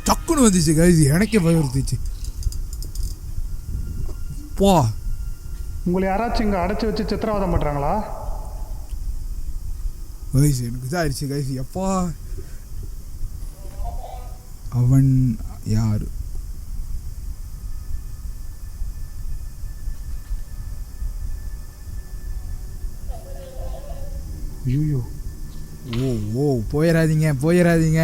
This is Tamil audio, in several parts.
டக்குன்னு வந்துச்சு கைஸ், எனக்கே பயம் இருந்துச்சு. போ, உங்களை யாராச்சும் இங்கே அடைச்சி வச்சு சித்திரவதம் பண்ணுறாங்களா? கைஸ் எனக்கு இதாகிடுச்சு கைஸ். எப்பா அவன் யார்? ஐயோ, ஓ ஓ போயிடாதீங்க போயிடாதீங்க.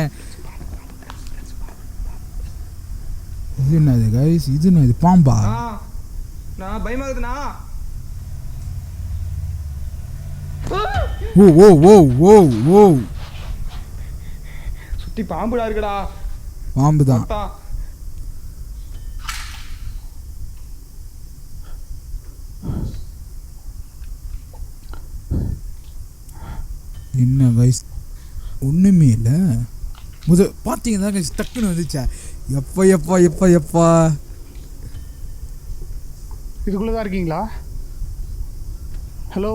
இது என்னது கைஸ்? இது என்னது? பாம்பா? நான் பயமாகுதுண்ணா. ஓ ஓ ஓ ஓ ஓ சுத்தி பாம்புடா இருக்குடா. பாம்பு தான். என்ன கைஸ் ஒன்றுமே இல்லை. பார்த்தீங்கன்னா கைஸ் டக்குன்னு வந்துச்சா. எப்பா எப்பா எப்பா எப்பா இதுக்குள்ளே தான் இருக்கீங்களா? ஹலோ,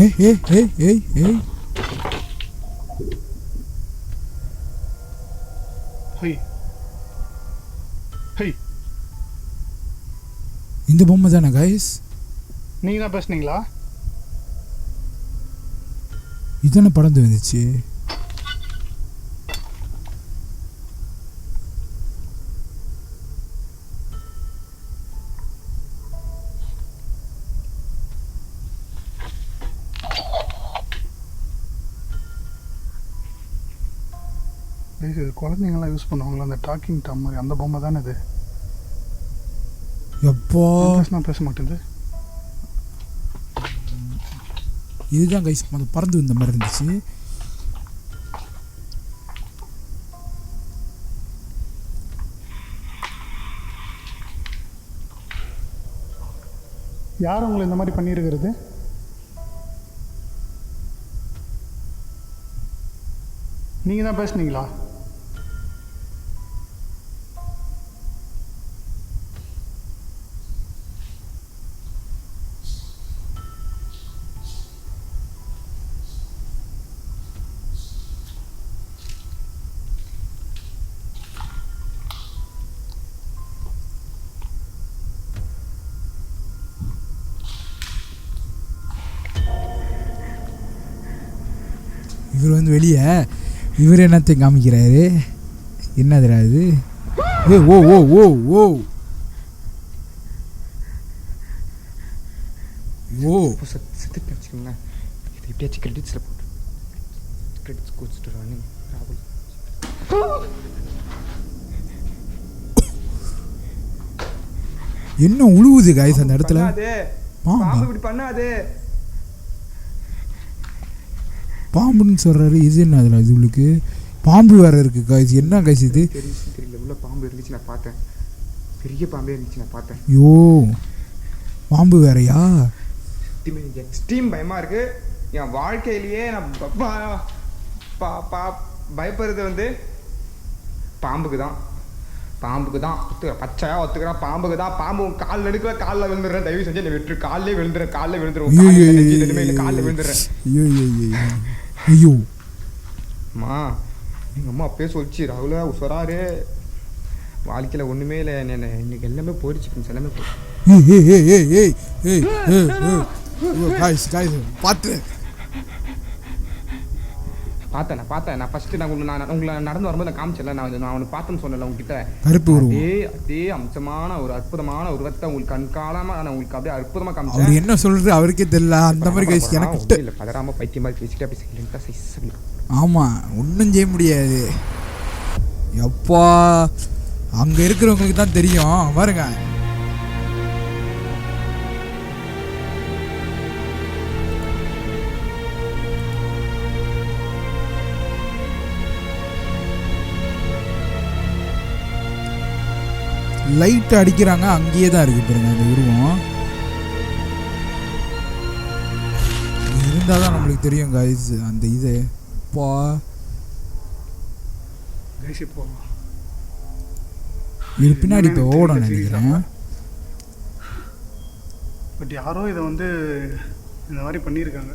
ஏய் ஏய் ஏய் ஏய் ஏய் ஹை ஹை, இந்த பொம்மை தானே கைஸ்? நீங்கள் தான் பேசுனீங்களா? இதானே பறந்து வந்துச்சு. இது குழந்தைங்களாம் யூஸ் பண்ணுவாங்களா அந்த டாக்கிங் டாம் மாதிரி, அந்த பொம்மை தானே இது? எப்போ நான் பேச மாட்டேங்குது. இதுதான் கைஸ் பறந்து வந்த மாதிரி இருந்துச்சு. யார் உங்களை இந்த மாதிரி பண்ணியிருக்கிறது? நீங்கள் தான் பேசுனீங்களா? இவர் வந்து வெளியே இவர் என்னத்தை காமிக்கிறாரு? என்னதுடா இது? ஏ ஓ ஓ ஓ ஓ ஓ செத்துட்டு வச்சுக்கோங்களேன். இது எப்படியாச்சும் கிரெடிட்ஸில் போட்டு கிரெடிட்ஸ் கொடுத்துட்டு ரன்னிங் ராகுல். என்ன உழுவுது கைஸ் அந்த இடத்துல? பாம்பு இப்படி பண்ணாது. பாம்புன்னு சொல்கிறாரு. இது என்ன அதில்? இது உங்களுக்கு பாம்பு வேறு இருக்குது கைஸ். என்ன கைஸ் இது? தெரியல, உள்ள பாம்பு இருந்துச்சு நான் பார்த்தேன். பெரிய பாம்பே இருந்துச்சு நான் பார்த்தேன். ஐயோ, பாம்பு வேறையா? எக்ஸ்ட்ரீம் பயமாக இருக்குது. என் வாழ்க்கையிலேயே நான் பயப்படுறது வந்து பாம்புக்கு தான். பச்சையாக ஒத்துக்கிறேன். பாம்புக்கு தான். பாம்பு காலில் எடுக்கல, காலில் விழுந்துடுறேன். தயவு செஞ்சு என்னை விட்டுரு. காலிலே விழுந்துடுறேன். காலில் விழுந்துடும். ஐயோ ஐயோ அம்மா, எங்கள் அம்மா அப்பயே சொல்லிச்சு, ராகுல உசராரு, வாழ்க்கையில் ஒன்றுமே இல்லை, என்ன இன்னைக்கு எல்லாமே போயிடுச்சு, எல்லாமே பார்த்து பார்த்தேன் நான் ஃபஸ்ட்டு நான் உங்களை நடந்து வரும்போது நான் காமிச்சல, நான் அவனுக்கு பார்த்தேன்னு சொன்னல உங்ககிட்ட. கருப்பு உருவம். அதே அம்சமான ஒரு அற்புதமான உருவத்தை உங்களுக்கு கண்காலமாக நான் உங்களுக்கு அப்படியே அற்புதமாக அவர் காமிச்சேன். என்ன சொல்றது அவருக்கே தெரியல. அந்த மாதிரி கைஸ் எனக்கு இல்லை பதறாமல் பைத்தியம் மாதிரி பேசிக்கிட்டே பேசிக்கிட்டு. ஆமாம், ஒன்றும் செய்ய முடியாது. எப்பா அங்கே இருக்கிறவங்களுக்கு தான் தெரியும். பாருங்க, லைட் அடிக்கிறாங்க, அங்கேயே தான் இருக்கு பாருங்க அந்த உருவம். இருந்தால் தான் நம்மளுக்கு தெரியும் கைஸ் அந்த இது. அப்பா கைஸ் இப்போ இது பின்னாடி இப்போ ஓடணும் நினைக்கிறேன். பட் யாரோ இதை வந்து இந்த மாதிரி பண்ணியிருக்காங்க.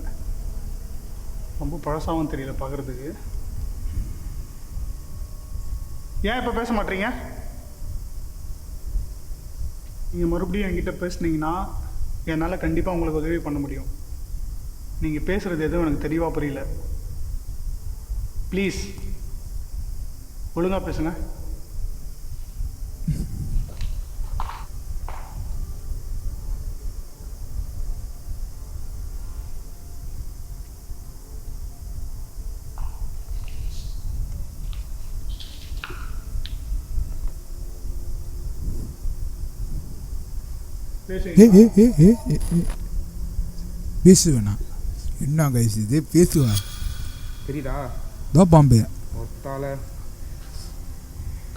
ரொம்ப பழசாகவும் தெரியல பார்க்குறதுக்கு. ஏன் இப்போ பேச மாட்டீங்க? நீங்கள் மறுபடியும் என்கிட்ட பேசுனீங்கன்னா என்னால் கண்டிப்பாக உங்களுக்கு உதவி பண்ண முடியும். நீங்கள் பேசுகிறது எதுவும் எனக்கு தெளிவாக புரியல. ப்ளீஸ் ஒழுங்காக பேசுங்க. பேசுவேண்ணா. என்ன கைஸ் இது பேசுவேன் தெரியுதா? தோ பாம்பு ஒத்தால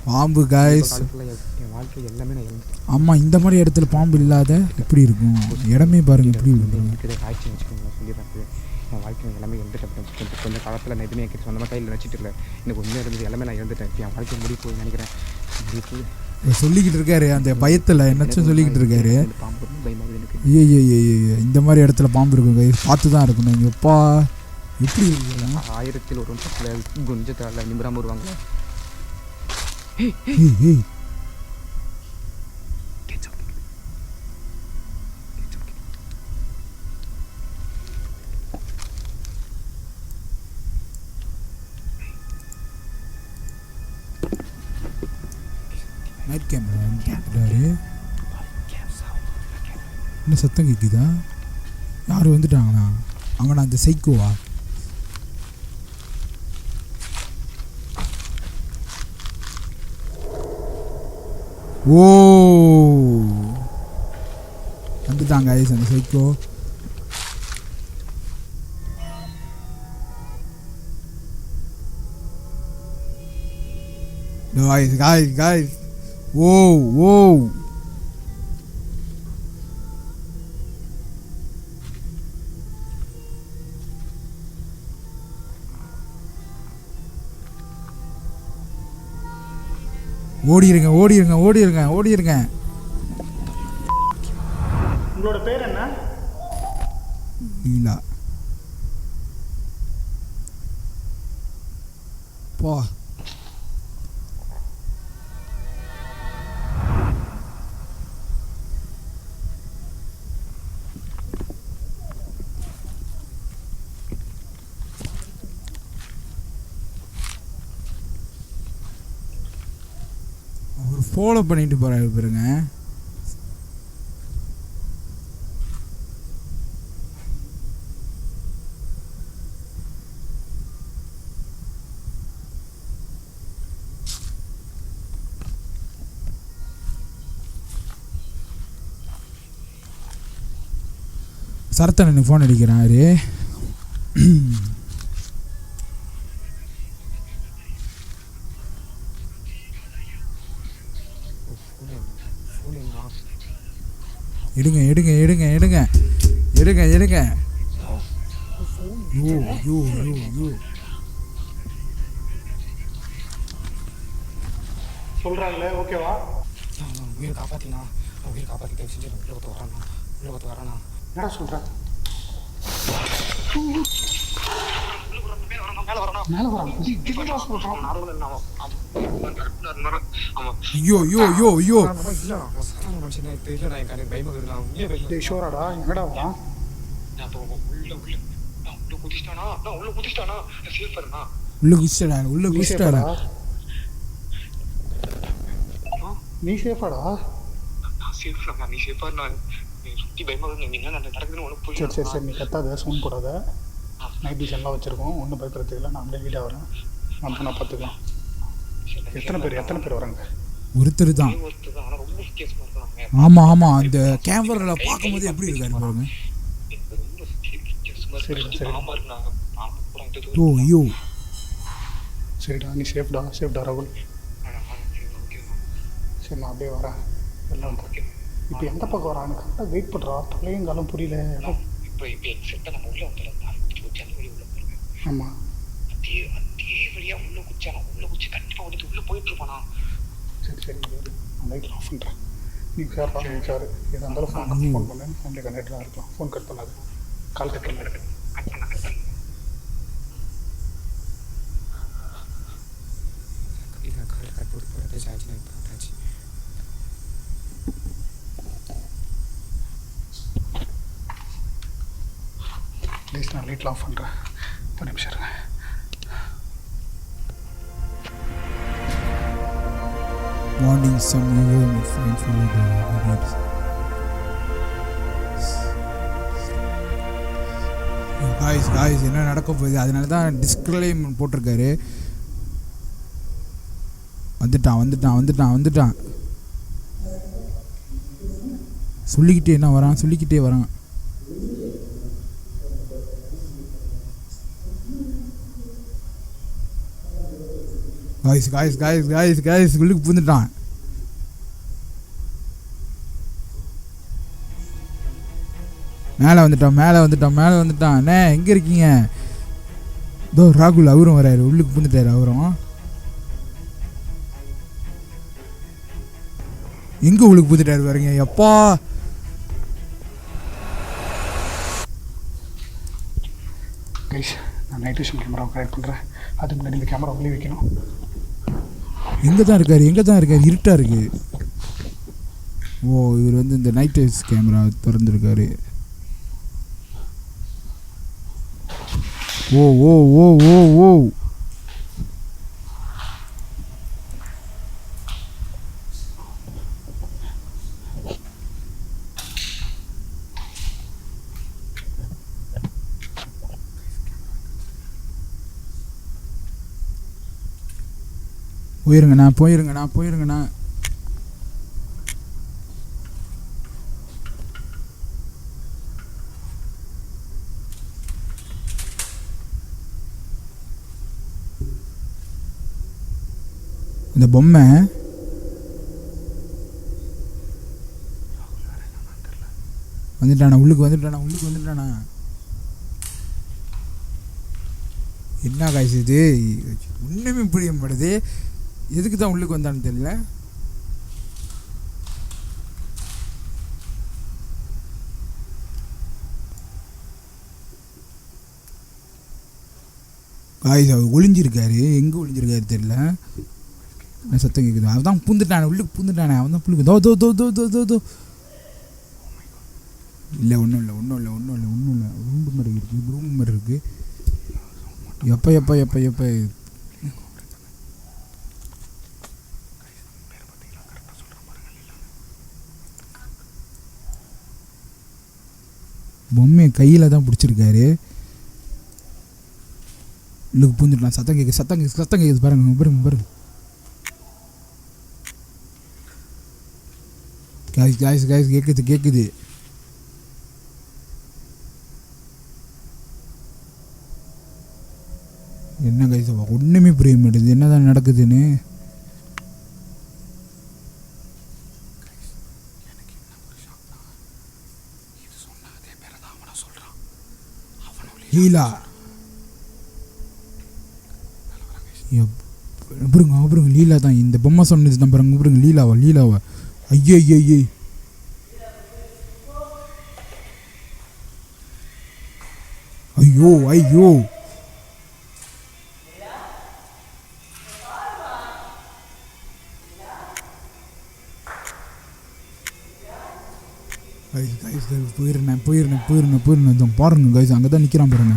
பாம்பு கைஸ். என் வாழ்க்கை எல்லாமே நான் இழந்துட்டேன். ஆமாம், இந்த மாதிரி இடத்துல பாம்பு இல்லாத எப்படி இருக்கும்? இடமே பாருங்க எப்படி இருக்கும். இருக்கிற காய்ச்சி வச்சுக்கோங்க சொல்லிடுறேன். என் வாழ்க்கை எல்லாமே இழந்துட்டேன். கொஞ்சம் காலத்தில் நான் எதுவுமே எனக்கு சொந்தமாக கையில் நினச்சிட்டு இல்லை. எனக்கு உண்மையாக இருந்தது எல்லாமே நான் இழந்துட்டேன். என் வாழ்க்கை முடிவு போய் நினைக்கிறேன். சொல்லிக்கிட்டு இருக்காரு அந்த பயத்தில் என்னச்சும் சொல்லிக்கிட்டு இருக்காரு. பாம்பு பயமாகுது எனக்கு. ஐயோ இந்த மாதிரி இடத்துல பாம்பு இருக்கும் கைஸ், பார்த்து தான் இருக்கணும். இங்கே எப்பா எப்படி இருக்கு? 1000 ஒரு நிமிஷத்தில் குஞ்சத்தில் நிமிராம வருவாங்களே. நைட் கேமரா வந்துட்டாரு. என்ன சத்தம் கேட்குதா? யார் வந்துட்டாங்கண்ணா? அங்கண்ணா அந்த சைக்கோவா? ஓ வந்துட்டாங்க ஐஸ் அந்த சைக்கோ. guys. Whoa. ஓடிருங்க. உங்களோட பேர் என்ன? லீலா. போ. அவர் ஃபாலோ பண்ணிட்டு போறாரு பாருங்க. சரத்தன் எனக்கு ஃபோன் அடிக்கிறாரு. எடுங்க. யோ சொல்றாங்களே ஓகேவா? உயிரை காப்பாற்றினா உயிரை காப்பாற்றி தயவு செஞ்சு உள்ள வரானா. என்னடா சொல்ற? மேல வரான். ஐயோ ஷோராடா எங்கடா வரான்? குதிச்சிட்டானா நான் உள்ள குதிச்சிட்டானா சேஃபர்னா உள்ள குதிச்சிட்டாடா உள்ள நீ குதிச்சிட்டாடா. சேஃபாடா? நீ சேஃபாடா? நான் சேஃப்னா நீ சேஃபர்னா சுத்தி பயமா இருக்கு. நீங்க என்ன நடக்குதுன்னு உனக்கு சரி சரி புரியல. சரி, நீ கத்தாத, சவுண்ட் போடாத. நைட் விஷன்லாம் வச்சுருக்கோம், ஒன்றும் பயப்படுறது இல்லை. நான் அப்படியே வீடாக வரேன், நான் பார்த்துக்கலாம். எத்தனை பேர் வராங்க? ஒருத்தர் தான். ஒருத்தர் தான். ஆனா ரொம்ப வித்தியாசமா இருக்காங்க. ஆமா ஆமா, அந்த கேமரால பார்க்கும்போது எப்படி இருக்காரு பாருங்க. ரொம்ப வித்தியாசமா சரிடா, இருக்கு. சரி. பாம்பா இருந்தாங்க. பாம்பு கூட இந்த ஓ தூரம். ஐயோ. சரிடா, நீ சேஃப்டா ராகுல். சரி, நான் அப்படியே வரேன். எல்லாம் ஓகே. இப்போ எந்த பக்கம் வரான்னு கரெக்டாக வெயிட் பண்ணுறா. தலையும் காலம் புரியல. இப்போ எக்ஸாக்டாக நம்ம உள்ள வந்துடலாம். அந்த வழி உள்ள போயிருங்க. ஆமாம், அதே வழியா உள்ள குச்சானா உள்ள குச்சி கண்டிப்பா வந்துட்டு உள்ள போயிட்டு இருப்பானா. சரி சரி, நான் லைட் ஆஃப் பண்ணுறேன். நீ சார் எதாக இருந்தாலும் ஃபோன் பண்ணு. ஃபோனில் கனெக்டாக இருக்கலாம். ஃபோன் கட் பண்ணாது, கால் கட் பண்ணாது. ப்ளீஸ், நான் லைட்லாம் ஆஃப் பண்ணுறேன். ஒரு நிமிஷம் இருங்க. Warning, some evil may find follow the videos. guys என்ன நடக்க போகுது? அதனால தான் டிஸ்க்ளைம் போட்டிருக்காரு. வந்துட்டான். சொல்லிக்கிட்டே வரான். guys உள்ளுக்கு பூந்துட்டான். மேலே வந்துட்டான். அண்ணே எங்கே இருக்கீங்க? இதோ ராகுல் அவரும் வராரு. உள்ளுக்கு பூந்துட்டாரு அவரும். எங்கே உள்ளுக்கு பூந்துட்டாரு பாருங்க. எப்பா கைஸ், நான் நைட் விஷன் கேமராவை கனெக்ட் பண்ணுறேன். அதுக்கு முன்னாடி இந்த கேமரா உள்ளே வைக்கணும். எங்கே தான் இருக்காரு? இருட்டாக இருக்கு. ஓ, இவர் வந்து இந்த நைட் வைஸ் கேமரா திறந்துருக்காரு. ஓ போயிருங்கண்ணா. இந்த பொம்மை உள்ளுக்கு வந்துட்டானா. என்ன காய்ச்சி இது? ஒன்றுமே புரிய மாட்டேது. எதுக்கு தான் உள்ளுக்கு வந்தான்னு தெரியல. காய்ஸ் அவர் ஒளிஞ்சிருக்காரு. எங்கே ஒளிஞ்சிருக்காரு தெரியல. என்ன சத்தம் கேட்குது? அவன் பூந்துட்டானே, உள்ளுக்கு பூந்துட்டானே. அவன் தான் புள்ளுக்கு தோ. இல்லை, ஒன்றும் இல்லை. ரூம் மாதிரி இருக்கு. எப்போ பொம்மையை கையில் தான் பிடிச்சிருக்காரு. உள்ளுக்கு பூந்துட்டான். சத்தம் கேட்குது பாருங்க. காய்ஸ் கேட்குது. என்ன காய்ஸ் ஒன்றுமே புரிய மாட்டேது என்னதான் நடக்குதுன்னு. லீலா பாருங்க. லீலா தான் இந்த பொம்மை சொன்னது தான் பாருங்க. பாருங்க லீலாவா. ஐயோ போயிடுறேன். பாருங்க கைஸ், அங்கே தான் நிற்கிறான் பாருங்க.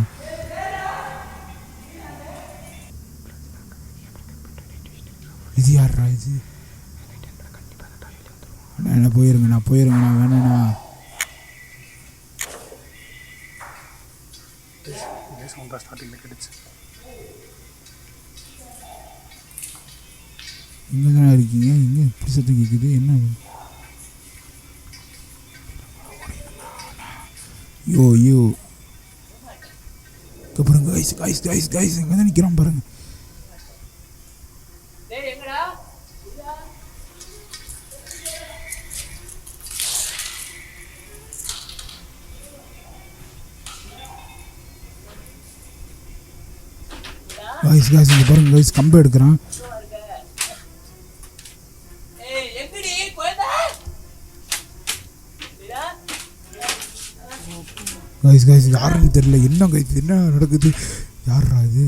போயிருங்கண்ணா வேணாண்ணா. இதே சவுண்ட் தான் ஸ்டார்டிங்கில் கிடைச்சு. எங்கே தானே இருக்கீங்க? எங்கே இப்படி சத்தம் கேட்குது? என்ன? யோ யோ பாருங்க கைஸ் கைஸ் கைஸ் கைஸ் எங்கே தான் நிற்கிறான் பாருங்க. கைஸ் கைஸ் இங்கே பாருங்க கைஸ் கம்பை எடுக்கிறான். கைஸ் கைஸ் யாருன்னு தெரியல. என்ன கைஸ் என்ன நடக்குது? யாரா இது?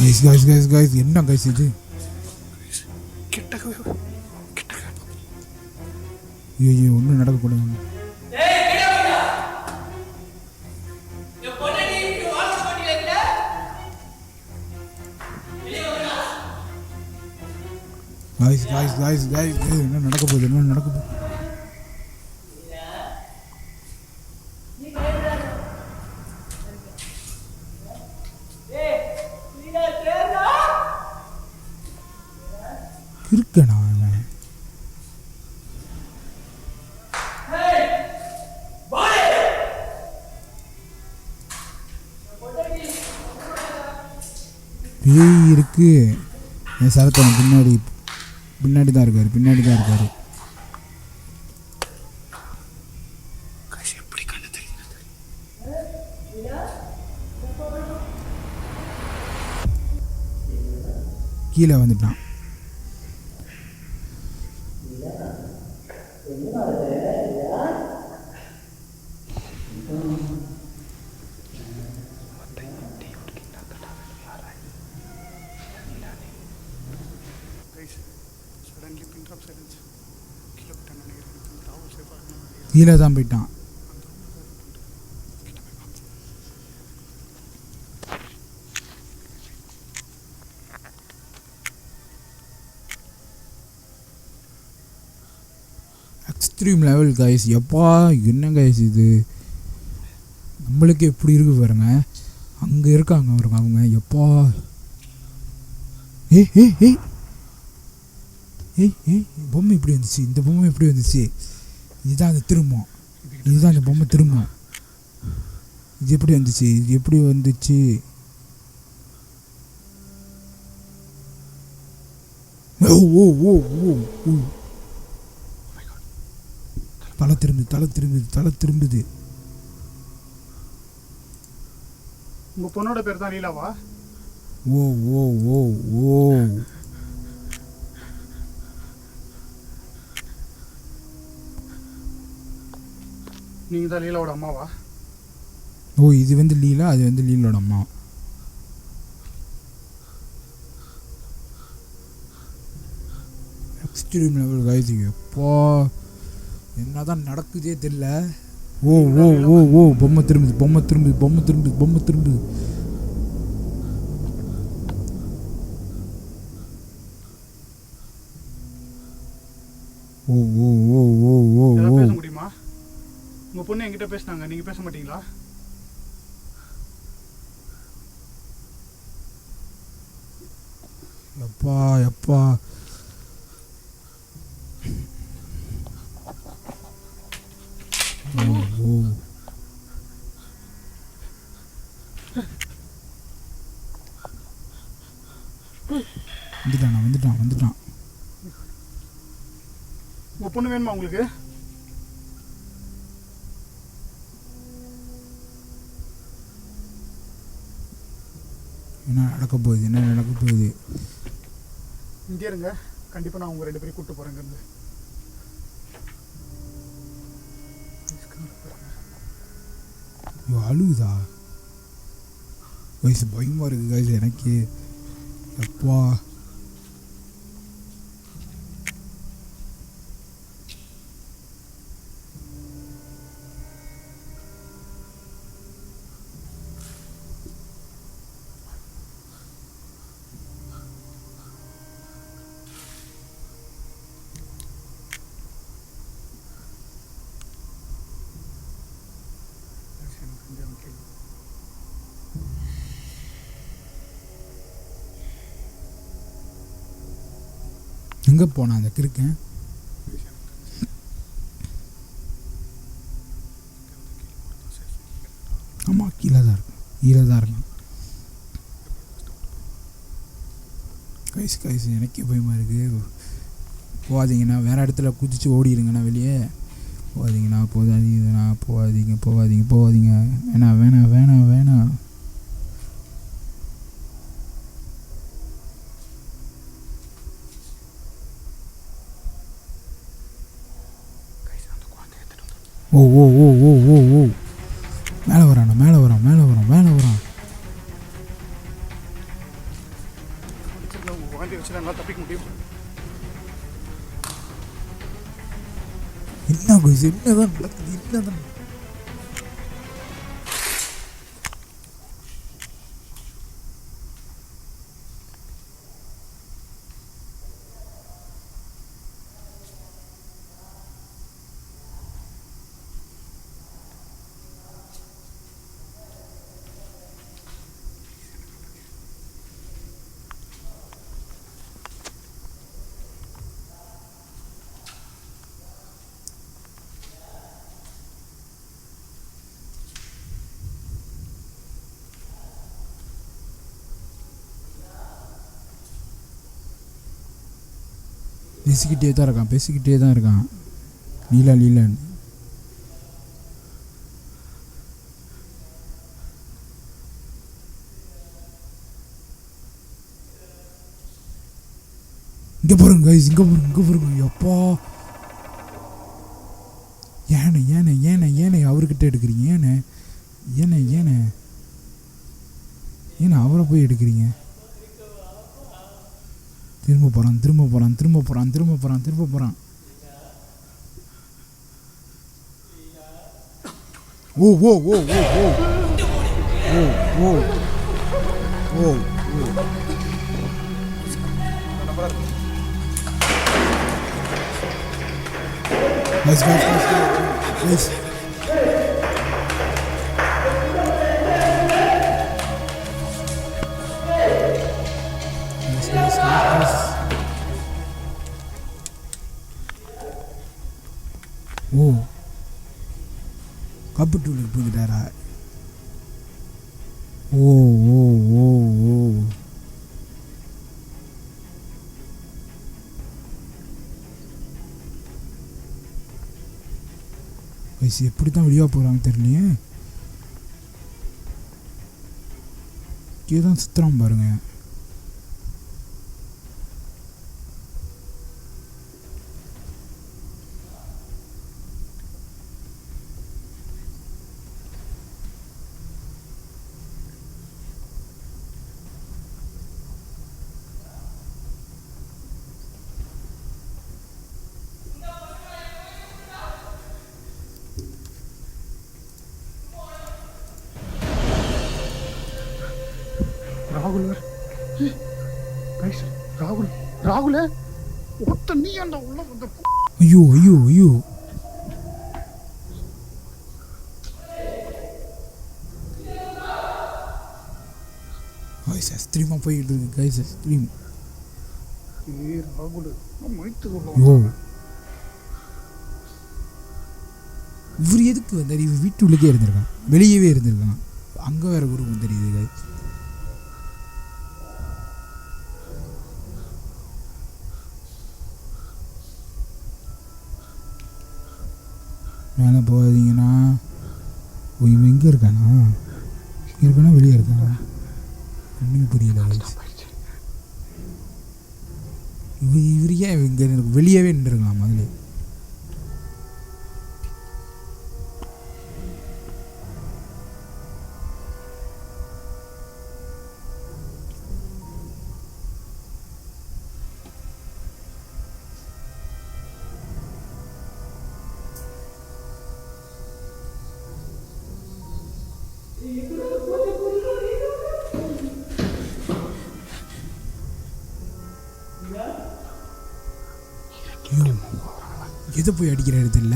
கைஸ் கைஸ் கைஸ் கைஸ் என்ன கைஸ் இது? ஐயோ ஒன்றும் நடக்கக்கூடாது. கைஸ் கைஸ் கைஸ் கைஸ் என்ன நடக்க போகுது? என்ன நடக்க போகுது? இருக்கண்ணா அவன் பேய் இருக்கு. என் சரத்தவன் பின்னாடி பின்னாடி தான் இருக்காரு. பின்னாடி தான் இருக்காரு. கீழே வந்துட்டான். கீழே தான் போயிட்டான். Extreme level guys. எப்பா என்ன கைஸ் இது? நம்மளுக்கு எப்படி இருக்கு பாருங்க. அங்கே இருக்காங்க பாருங்க அவங்க. எப்பா ஏய் ஏய் ஏய் ஏய் ஏய் பொம்மை இப்படி வந்துச்சு. இந்த பொம்மை எப்படி வந்துச்சு? இதுதான் அந்த திரும்பம். இதுதான் அந்த பொம்மை திரும்பம். இது எப்படி வந்துச்சு? இது எப்படி வந்துச்சு? ஓ ஓ ஓ ஓ ஓ தலை திரும்புது, தலை திரும்புது, தலை திரும்புது. உங்கள் பொண்ணோட பேர் தான் லீலாவா? ஓ ஓ ஓ ஓ நீங்கள் தான் லீலாவோட அம்மாவா? ஓ இது வந்து லீலா, அது வந்து லீலோட அம்மா. Extreme level guys. எப்போ என்னதான் நடக்குதே தெரியல. ஓ ஓ ஓ ஓ பொம்மை திரும்புது, பொம்மை திரும்புது, பொம்மை திரும்புது, பொம்மை திரும்புது. ஓ ஓ ஓ ஓ ஓ ஓ பேச முடியுமா? உங்கள் பொண்ணு என்கிட்ட பேசினாங்க, நீங்கள் பேச மாட்டீங்களா? எப்பா எப்பா ஓ ஓ வந்துட்டான் வந்துட்டான் வந்துட்டான். உங்கள் பொண்ணு வேணுமா உங்களுக்கு? என்ன நடக்க போகுது? என்ன நடக்க போகுது? இங்கே இருங்க, கண்டிப்பாக நான் உங்கள் 2 பேரையும் கூப்பிட்டு போகிறேன் இங்கேருந்து. ஐயோ அழுகுதா வயசு பயமாக இருக்குது கைஸ் எனக்கு. அப்பா எங்கே போனா அந்த கிறுக்கன்? ஆமாம் கீழே தான் இருக்கும், கீழே தான் இருக்கும். கைஸ் எனக்கே பயமாக இருக்குது. போகாதீங்கண்ணா, வேறு இடத்துல குதிச்சு ஓடிடுங்கண்ணா, வெளியே போகாதீங்கண்ணா, போகாதீங்க. வேணாம். ஓ மேலே வரான். வாந்தி வச்சு என்னால் தப்பிக்க முடியும். என்னதான் நடக்குது? பேசிக்கிட்டே தான் இருக்கான் லீலான்னு. இங்கே பாருங்க அப்பா ஏனை அவர்கிட்ட எடுக்கிறீங்க? ஏனை அவரை போய் எடுக்கிறீங்க? திரும்ப போகிறான். ஓ guys. ஓ கப்புட்டுக்கு போயிட்டாரா? ஓ வயசு எப்படி தான் வெளியாக போகிறாங்க தெரியலையே. இதுதான் சுத்தரம் பாருங்க. ராகுல ஒத்த நீ அந்த உள்ள வந்து ஐயோ கைஸ் ஸ்ட்ரீமா போயிட்டு இருக்கு கைஸ் ஸ்ட்ரீம். ராகுல மைத்து ஐயோ இவர் எதுக்கு வந்தார்? இவர் வீட்டுள்ளே இருந்திருக்கான், வெளியவே இருந்திருக்கான். அங்கே வேற குரூப் தெரியுது கைஸ். மேலே போகாதீங்கன்னா. இவன் எங்கே இருக்கானா? வெளியே இருக்கானா? ஒன்றுமே புரியல. இவர் ஏன் இங்கே வெளியவே நின்றுருக்கலாம் முதல்ல? ஐயோ, எதை போய் அடிக்கிற இடத்துல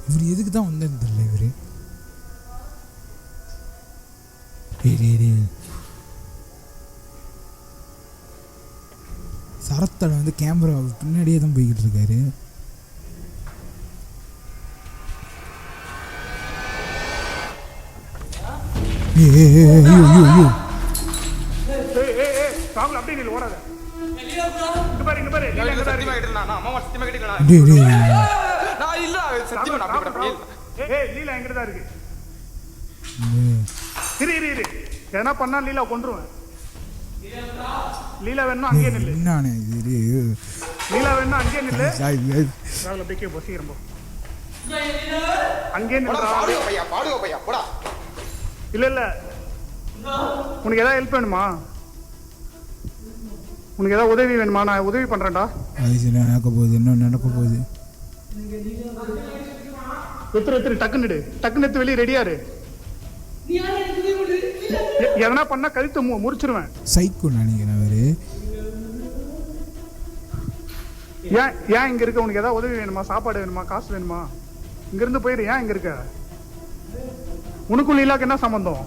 இவர் எதுக்கு தான் வந்தேன்னு தெரியல இவரு. சரத்தோட வந்து கேமரா பின்னாடியே தான் போய்கிட்டு இருக்காரு. ஐயோ ஐயோ ஐயோ ராகுல் அப்படியே நீ ஓடாத. இங்க பாரு இங்க பாரு நீல எங்க தான் சத்தியமா கிட்டலாம் நான் அம்மா சத்தியமா கிட்டலாம் நான் இல்ல சத்தியமா நான் அப்படி பண்ணல. ஏய் லீலா எங்க தான் இருக்கு. இரு எதனா பண்ணா லீலா கொன்றுவேன். லீலா வேணும்னா அங்கேயே நில்லு. என்னானே இது லீலா வேணும்னா அங்கேயே நில்லு. ராகுல் அப்படியே பசிக்கிறோம் போ. அங்கேயே நில்றா. பாடுவா பையா போடா. இல்ல உனக்கு ஏதாவது ஹெல்ப் வேணுமா? உனக்கு ஏதாவது உதவி வேணுமா? நான் உதவி பண்றேன்டா. என்ன நடக்க போகுது? என்ன நடக்க போகுது? எத்திரி டக்குன்னு எடுத்து வெளியே ரெடியாரு. எதனா பண்ணா கழுத்து முறிச்சிருவேன். சைக்கோ நினைக்கிறேன் அவரு. ஏன் இங்க இருக்க? உனக்கு ஏதாவது உதவி வேணுமா? சாப்பாடு வேணுமா? காசு வேணுமா? இங்க இருந்து போயிரு. ஏன் இங்க இருக்க? உனக்கும் லீலாக்கு என்ன சம்பந்தம்?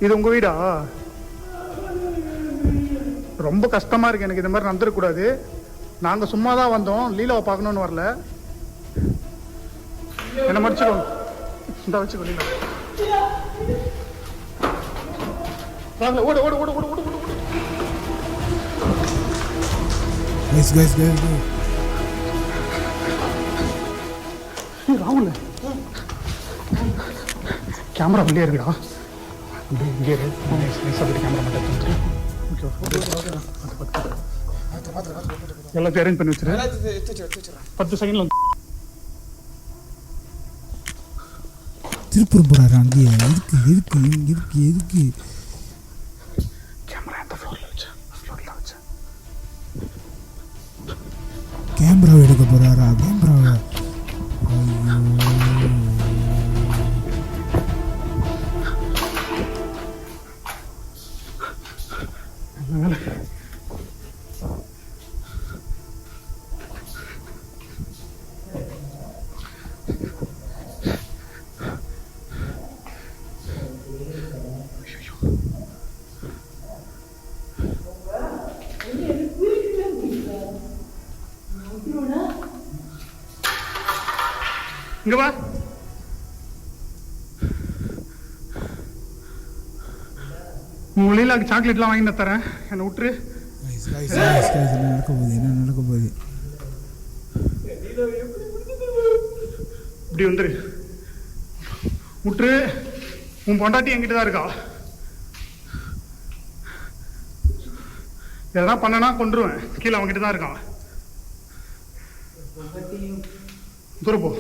இது உங்க வீடா? ரொம்ப கஷ்டமா இருக்கு எனக்கு. இந்த மாதிரி நடந்துடக்கூடாது. நாங்க சும்மா தான் வந்தோம், லீலாவை பார்க்கணும்னு வரல. என்ன மடிச்சிடும் இந்த வச்சுக்கோ. லீலா ஓடு ஓடு ஓடு ஓடு ஓடு ஓடு. ராகுல் கேமரா வெளியே இருக்குடா. இங்கே கேமரா மட்டும் எல்லாத்தையும் அரேஞ்ச் பண்ணி வச்சிரு. 10 செகண்ட்ல திருப்பூர் போறாரு. அங்கேயே எதுக்கு கேமரா எந்த ஃப்ளோர்ல வச்ச? கேமராவை எடுக்க போறாரா? கேமராவை இங்க வா. உங்க லீலாக்கு சாக்லேட்லாம் வாங்கி தரேன். என்னை விட்டுரு. என்ன நடக்க போகுது? இப்படி வந்துரு. விட்டுரு. உன் பொண்டாட்டி என்கிட்ட தான் இருக்கா. எதனா பண்ணனா கொண்டுருவேன். கீழே அவன்கிட்ட தான் இருக்கான். தூரப்போ.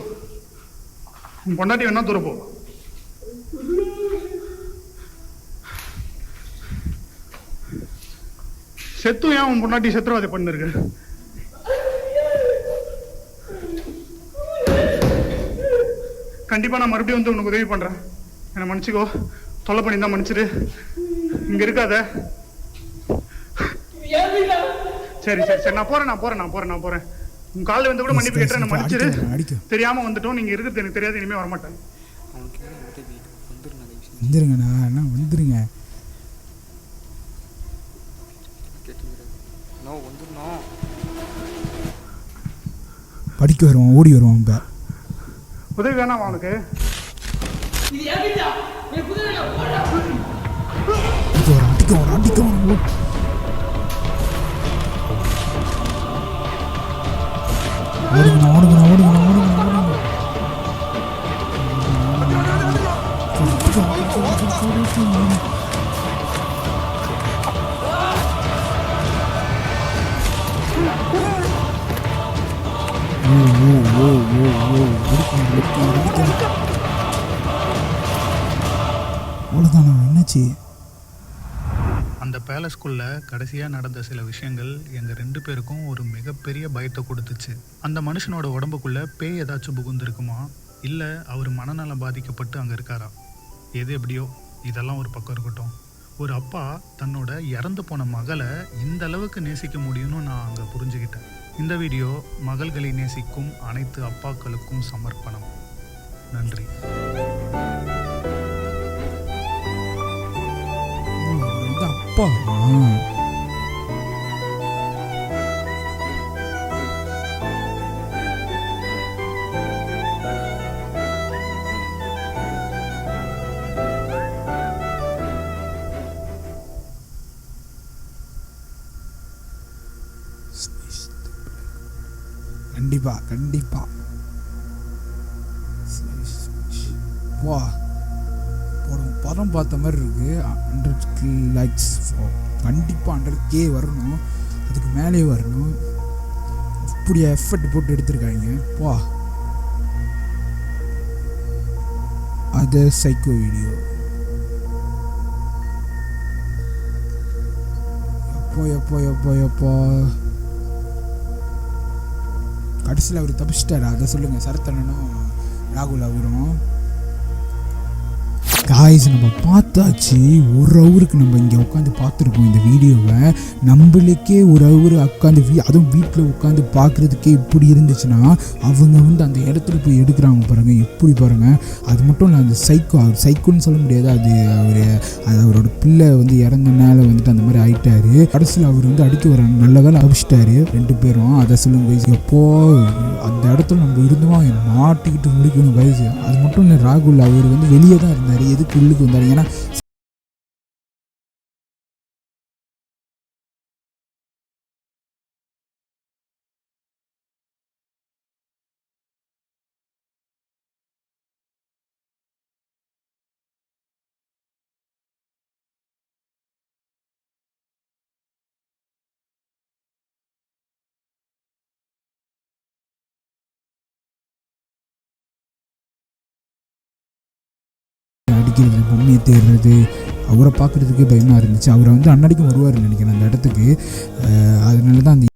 உன் பொண்டாட்டி வேணா தூரப்போ. செத்து ஏன் உன் பொண்டாட்டி செத்துருவாதை பண்ணிருக்கு? கண்டிப்பா நான் மறுபடியும் வந்து உனக்கு உதவி பண்றேன். என்னை மன்னிச்சுக்கோ. தொல்லை பண்ணி தான் மன்னிச்சிரு. இங்க இருக்காத. சரி நான் போறேன். உன் காலில் வந்து கூட மன்னிப்பு கேட்டேன். மன்னிச்சிரு. தெரியாம வந்துட்டோம். நீங்க இருக்கிறது எனக்கு தெரியாது. இனிமே வரமாட்டேன். வந்துருங்கண்ணா. வந்துருங்க. படிக்க வருவான், ஓடி வருவான். இப்ப உதவி வேணாம் அவனுக்கு. அடிக்க ஓ ஓ ஓ ஓ ஓ அவ்வளோதானா? என்னாச்சு? அந்த பேலஸ்குள்ள கடைசியாக நடந்த சில விஷயங்கள் எங்கள் 2 பேருக்கும் ஒரு மிகப்பெரிய பயத்தை கொடுத்துச்சு. அந்த மனுஷனோட உடம்புக்குள்ள பேய் ஏதாச்சும் புகுந்திருக்குமா, இல்லை அவர் மனநலம் பாதிக்கப்பட்டு அங்கே இருக்காரா? எது எப்படியோ இதெல்லாம் ஒரு பக்கம் இருக்கட்டும். ஒரு அப்பா தன்னோட இறந்து போன மகளை இந்த அளவுக்கு நேசிக்க முடியும்னு நான் அங்கே புரிஞ்சுக்கிட்டேன். இந்த வீடியோ மகள்களை நேசிக்கும் அனைத்து அப்பாக்களுக்கும் சமர்ப்பணம். நன்றி. அப்பா கண்டிப்பா கண்டிப்பா. வா படம் பார்த்த மாதிரி இருக்கு. 100 லைக்ஸ் கண்டிப்பாக 100K வரணும், அதுக்கு மேலே வரணும். இப்படி எஃபர்ட் போட்டு எடுத்திருக்காங்க. வா அது சைக்கோ வீடியோ. எப்போ எப்போ எப்போ எப்போ கடைசியில் அவர் தப்பிச்சிட்டாரா? அதை சொல்லுங்கள். சரத்தண்ணனும் ராகுல் அவரும். காய்ஸ் நம்ம பார்த்தாச்சு. ஒரு ஹவருக்கு நம்ம இங்கே உட்காந்து பார்த்துருக்கோம் இந்த வீடியோவை. நம்மளுக்கே ஒரு ஹவர் உட்காந்து அதுவும் வீட்டில் உட்காந்து பார்க்குறதுக்கே இப்படி இருந்துச்சுன்னா அவங்க வந்து அந்த இடத்துல போய் எடுக்கிறாங்க பாருங்கள், எப்படி பாருங்கள். அது மட்டும் இல்லை, அந்த சைக்கோன்னு சொல்ல முடியாது. அது அவரோட பிள்ளை வந்து இறந்தனால வந்துட்டு அந்த மாதிரி ஆயிட்டாரு. கடைசியில் அவர் வந்து அடிக்க வர நல்ல வேலை அபிச்சிட்டாரு 2 பேரும். அதை சொல்லுங்க. எப்போ அந்த இடத்துல நம்ம இருந்தோம் மாட்டிக்கிட்டு முடிக்கணும் கைஸ். அது மட்டும் இல்லை, ராகுல் அவர் வந்து வெளியே தான் இருந்தார், எதுக்கு உள்ளுக்கு வந்தார்? ஏன்னா அடிக்கிறது, பொம்மையை தேடுறது, அவரை பார்க்குறதுக்கே பயமாக இருந்துச்சு. அவரை வந்து அன்னடிக்கும் வருவார்னு நினைக்கிறேன் அந்த இடத்துக்கு. அதனால தான் அந்த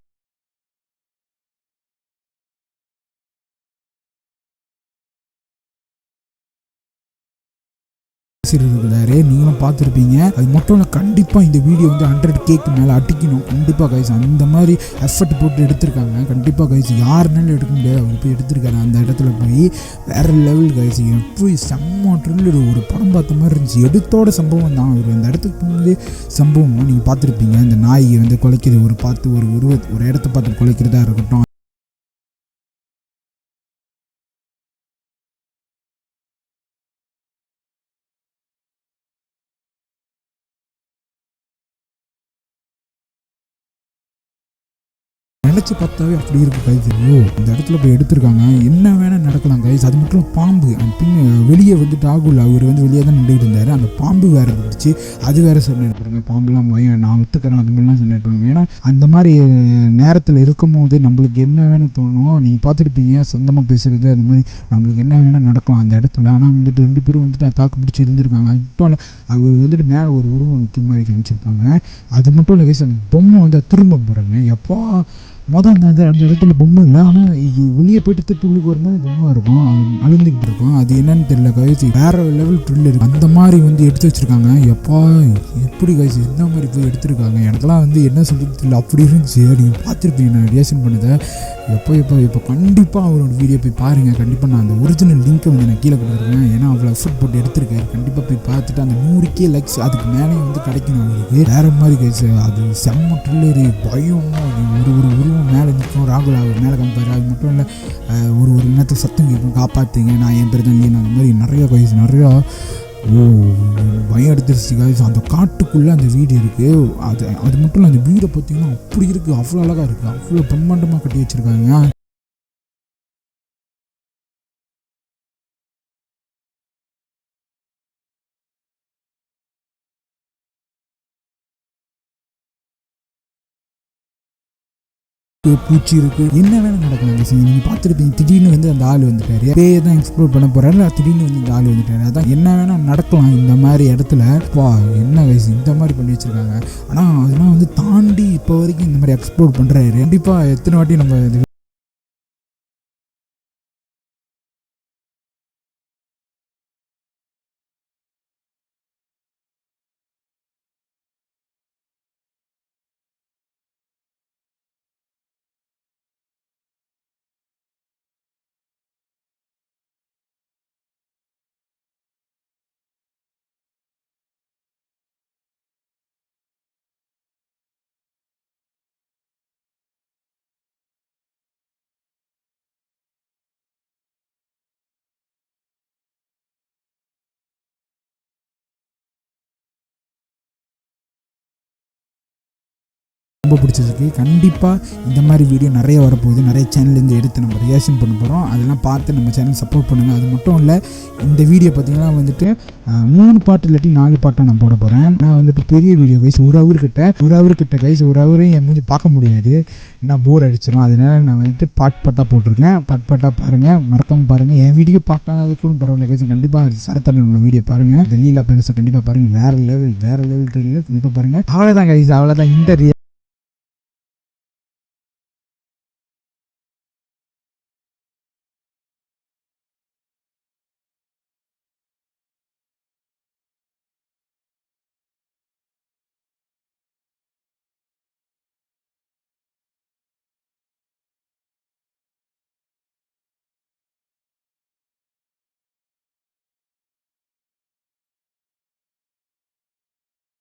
இருக்கிறாரு. நீங்களும் பார்த்துருப்பீங்க. அது மட்டும் இல்லை, கண்டிப்பாக இந்த வீடியோ வந்து 100Kக்கு மேலே அடிக்கணும். கண்டிப்பாக கைஸ் அந்த மாதிரி எஃபர்ட் போட்டு எடுத்திருக்காங்க. கண்டிப்பாக கைஸ் யாருனாலும் எடுக்க முடியாது, அவர் போய் எடுத்திருக்காரு அந்த இடத்துல போய். வேறு லெவல் கைஸ். எப்படி செம்ம ட்ரில்லர், ஒரு படம் பார்த்த மாதிரி இருந்துச்சு. எடுத்தோட சம்பவம் தான். அவர் அந்த இடத்துக்கு போகும்போது சம்பவம் நீங்கள் பார்த்துருப்பீங்க. அந்த நாய் வந்து குலைக்கிறது, ஒரு இடத்த பார்த்து குலைக்கிறதா இருக்கட்டும். நினச்சி பார்த்தாவே அப்படி இருக்கு கைஸ். ஐயோ இந்த இடத்துல போய் எடுத்திருக்காங்க. என்ன வேணால் நடக்கலாம் கைஸ். அது மட்டும் பாம்பு வெளியே வந்து ராகுல் அவர் வந்து வெளியே தான் நின்றுட்டு இருந்தார். அந்த பாம்பு வேறு இருந்துச்சு. அது வேறு சொல்லியிருப்பாங்க. பாம்புலாம் நான் ஒத்துக்கிறேன், அது மாதிரிலாம் சொல்லியிருப்பாங்க. ஏன்னா அந்த மாதிரி நேரத்தில் இருக்கும் போது நம்மளுக்கு என்ன வேணும் தோணும். நீங்கள் பார்த்துருப்பீங்க, சொந்தமாக பேசுகிறது அது மாதிரி நம்மளுக்கு என்ன வேணால் நடக்கலாம் அந்த இடத்துல. ஆனால் வந்துட்டு 2 பேரும் வந்துட்டு தாக்கு பிடிச்சி இருந்திருக்காங்க. அது மட்டும் இல்லை, அவர் வந்துட்டு மேலே ஒரு உருவம் நிற்கும் மாதிரி காமிச்சிருப்பாங்க. அது மட்டும் இல்லை கைஸ், அந்த பொம்மை வந்து திரும்ப போகிறாங்க. எப்போ அந்த இடத்துல பொம்மை இல்லை, ஆனால் வெளியே போயிட்டு திருப்பி உள்ளுக்கு வரும்போது பொம்மை இருக்கும், அழுந்துக்கிட்டு இருக்கும். அது என்னன்னு தெரியல கைஸ். வேற லெவல் த்ரில் இருக்கு. அந்த மாதிரி வந்து எடுத்து வச்சிருக்காங்க. எப்பா எப்படி கைஸ் இந்த மாதிரி போய் எடுத்திருக்காங்க. எனக்கெல்லாம் வந்து என்ன சொல்றது தெரியல, அப்படி இருந்துச்சு. நீங்கள் பார்த்துருப்பீங்க நான் ரியாக்ஷன் பண்ணதை. இப்போ கண்டிப்பாக அவரோட வீடியோ போய் பாருங்கள். கண்டிப்பாக நான் அந்த ஒரிஜினல் லிங்க்கை வந்து நான் கீழே கொடுத்துருக்கேன். ஏன்னா அவ்வளோ எஃபர்ட் போட்டு எடுத்திருக்காரு. கண்டிப்பாக போய் பார்த்துட்டு அந்த 100K லைக்ஸ் அதுக்கு மேலே வந்து கிடைக்கணும் அவருக்கு. வேறு மாதிரி கைஸ். அது செம்ம ட்ரில்லரு, பயம். ஒரு மேலே நிற்கும், ராகுல் அவர் மேலே காமிப்பார். அது மட்டும் இல்லை, ஒரு நேரத்துக்கு சத்தம் கேட்கும், காப்பாற்றுங்க நான் என் பேர் தான் இல்லைன்னு. அந்த மாதிரி நிறையா கைஸ், நிறையா பயம் எடுத்துருச்சு கைஸ். அந்த காட்டுக்குள்ளே அந்த வீடு இருக்குது. அது மட்டும் இல்லை, அந்த வீடை பார்த்தீங்கன்னா அப்படி இருக்குது, அவ்வளோ அழகாக இருக்குது, அவ்வளோ பிரம்மாண்டமாக கட்டி வச்சுருக்காங்க. பூச்சி இருக்கு, என்ன வேணும் நடக்கலாம் guys. நீங்க பார்த்துருப்பீங்க, திடீர்னு வந்து அந்த ஆள் வந்துட்டாரு, பேயை தான் எக்ஸ்ப்ளோர் பண்ண போறாரு, திடீர்னு வந்து இந்த ஆள் வந்துட்டாரு. அதான் என்ன வேணா நடக்கலாம் இந்த மாதிரி இடத்துல. என்ன guys இந்த மாதிரி பண்ணி வச்சிருக்காங்க. ஆனால் அதெல்லாம் வந்து தாண்டி இப்போ வரைக்கும் இந்த மாதிரி எக்ஸ்ப்ளோர் பண்றாரு. கண்டிப்பா எத்தனை வாட்டி நம்ம ரொம்ப பிடிச்சிருக்கு. கண்டிப்பாக இந்த மாதிரி வீடியோ நிறைய வரப்போகுது. நிறைய சேனல்லேருந்து எடுத்து நம்ம ரியாக்ஷன் பண்ண போகிறோம். அதெல்லாம் பார்த்து நம்ம சேனல் சப்போர்ட் பண்ணுங்கள். அது மட்டும் இல்லை, இந்த வீடியோ பார்த்திங்கன்னா வந்துட்டு 3 பாட்டு இல்லாட்டி 4 பாட்டாக நான் போட போகிறேன். நான் வந்துட்டு பெரிய வீடியோ கைஸ், ஒரு ஹவர்கிட்ட கைஸ், ஒரு ஹவரையும் என் மூஞ்சி பார்க்க முடியாது, நான் போர் அடிச்சிடும். அதனால நான் வந்துட்டு பாட்டாக போட்டிருக்கேன். பாட்டாக பாருங்கள், மறக்காமல் பாருங்கள். என் வீடியோ பார்க்காததுக்கும் பரவாயில்ல கைஸ், கண்டிப்பாக சரத்தரன் வீடியோ பாருங்கள். இந்த லீலா பெருசாக கண்டிப்பாக பாருங்கள். வேறு லெவல் கண்டிப்பாக பாருங்கள். அவ்வளோதான் கைஸ், அவ்வளோதான் இந்த